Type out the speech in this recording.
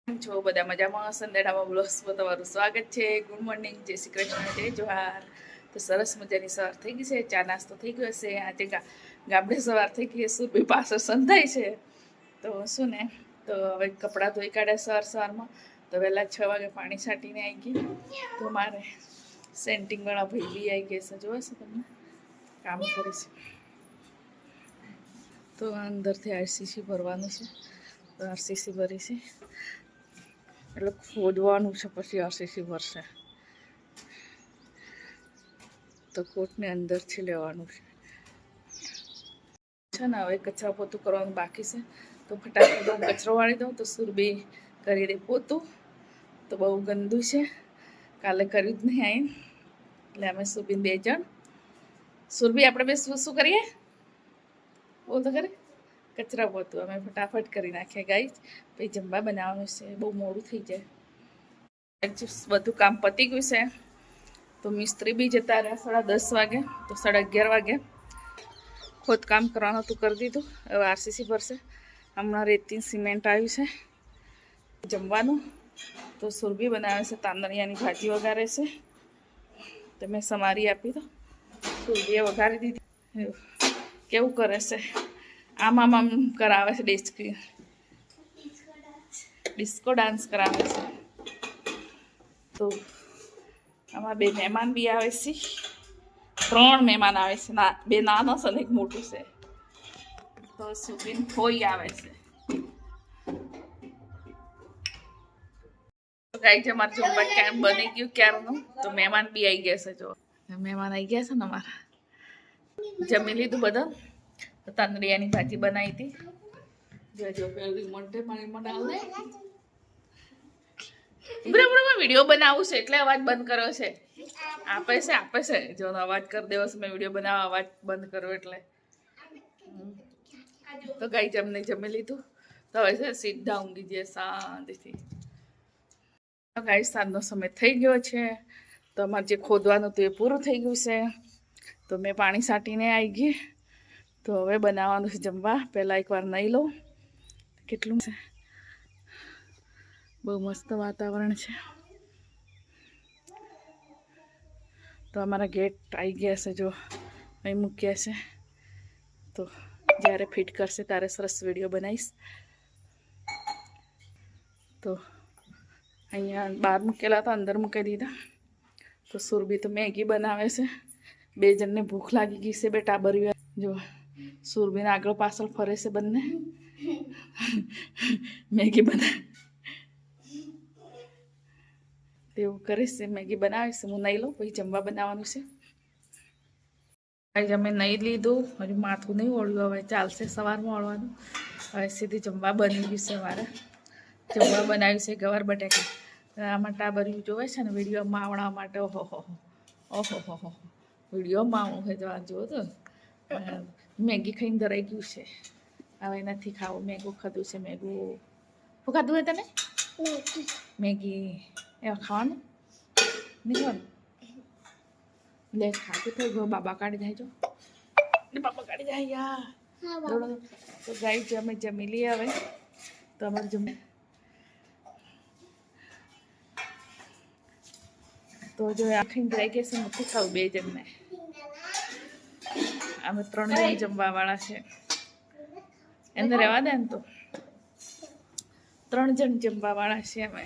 છો બધા મજામાં? સંદેડામાં બ્લોગ્સમાં તમારું સ્વાગત છે. ગુડ મોર્નિંગ, જય શ્રી કૃષ્ણ, જય જોહાર. તો સરસ મજાની સવાર થઈ ગઈ છે, ચા નાસ્તો થઈ ગયો છે. આજે ગામડે સવાર થઈ ગઈ, સુરભી પાછળ સંધાય છે. તો શું ને, તો હવે કપડાં ધોઈ કાઢ્યા સવારમાં. તો વહેલા 6 વાગે પાણી છાંટીને આવી ગઈ. તો મારે સેન્ટિંગવાળા ભાઈ બી આવી ગયા છે, જોવે છે તમને કામ કરે છે. તો અંદરથી આરસીસી ભરવાનું છે, તો આરસીસી ભરી છે એટલે ખોદવાનું છે, પછી આરસીસી ભરશે. તો કોટને અંદરથી લેવાનું છે ને. હવે કચરા પોતું કરવાનું બાકી છે, તો ફટાફટ હું કચરો વાળી દઉં. તો સુરભી કરી દે પોતું. તો બહુ ગંદુ છે, કાલે કર્યું જ નહીં આવીને, એટલે અમે સુરભી 2 જણ. સુરભી આપણે બે શું કરીએ બોલ તો કરે. કચરા પોતું અમે ફટાફટ કરી નાખીએ ગાઈ. પછી જમવા બનાવવાનું છે, બહુ મોડું થઈ જાય. બધું કામ પતી ગયું છે. તો મિસ્ત્રી બી જતા રહ્યા 10:30 વાગે. તો 11:30 વાગે ખોદકામ કરવાનું હતું, કરી દીધું. હવે આરસીસી ભરશે. હમણાં રેતી સિમેન્ટ આવ્યું છે. જમવાનું તો સુરભી બનાવે છે, તાંદળિયાની ભાજી વઘારે છે. તો મેં સમારી આપી. તો સુરભીએ વઘારી દીધી. કેવું કરે છે, આમ કરાવે છે, ડિસ્કો ડાન્સ કરાવે છે. તો આમાં 2 મહેમાન બી આવે છે, 3 મહેમાન આવે છે. 2 નાના છે ને 1 મોટું છે. તો સુબીન ફોઈ આવે છે. તો ગાઈ છે અમારે જમવા ક્યાં બની ગયું ક્યારનું. તો મહેમાન બી આવી ગયા છે. જો મહેમાન આવી ગયા છે ને અમારા. જમી લીધું બધા. તો તાંદળિયાની ભાજી બનાવી હતી. જો પેલી મોઢે પાણી બનાવ દે. બરાબર વિડીયો બનાવું છે એટલે અવાજ બંધ કર્યો છે. આપે છે જો અવાજ કરી દેવો છે. મેં વિડીયો બનાવવા અવાજ બંધ કર્યો એટલે. તો ગાઈ જમને જમી લીધું. તો હવે છે સીધા ઊંઘી જઈએ શાંતિથી. તો ગાઈ સાંજનો સમય થઈ ગયો છે. તો અમારે જે ખોદવાનું હતું એ પૂરું થઈ ગયું છે. તો મેં પાણી છાંટીને આવી ગઈ. તો હવે બનાવવાનું છે જમવા. પહેલાં એકવાર નહીં લઉં કેટલું છે. બહુ મસ્ત વાતાવરણ છે. તો અમારા ગેટ આવી ગયા છે, જો અહીં મૂક્યા છે. તો જ્યારે ફિટ કરશે ત્યારે સરસ વિડીયો બનાવીશ. તો અહીંયા બહાર મૂકેલા હતા, અંદર મૂકી દીધા. તો સુરભી તો મેગી બનાવે છે. 2 જણને ભૂખ લાગી ગઈ છે. બેટા બર્યું જો સુરભીને આગળ પાછળ ફરે છે બંને. મેગી બનાવે તેવું કરીશ. મેગી બનાવીશ. હું નહીં લઉં, પછી જમવા બનાવવાનું છે. અમે નહીં લીધું, હજુ માથું નહીં ઓળ્યું. હવે ચાલશે સવારમાં ઓળવાનું. હવે સીધી જમવા બની ગયું છે મારે. જમવા બનાવ્યું છે ગવાર બટાકા. આમાં ટાબર્યું જોવે છે ને વિડીયોમાં આવવા માટે. ઓહો વિડીયોમાં આવું હોય તો આ જુઓ. તો મેગી ખાઈને ધરાઈ ગયું છે. હવે નથી ખાવું. મેગું ખાધું છે. મેગું શું ખાધું હોય તને? મેગી એવા ખાવાનું નહીં ખાવાનું. લે ખાતું થઈ ગયો. બાબા કાઢી જાય. જો બાબા કાઢી જાય યાર. તો ગાઈ અમે જમી લઈએ હવે. તો અમારે તો જો આખી ડ્રાય કેસ નથી ખાવું 2 જણને. અમે 3 જણ જમવા વાળા છે. એને રહેવા દે ને. તો 3 જણ જમવા વાળા છે અમે.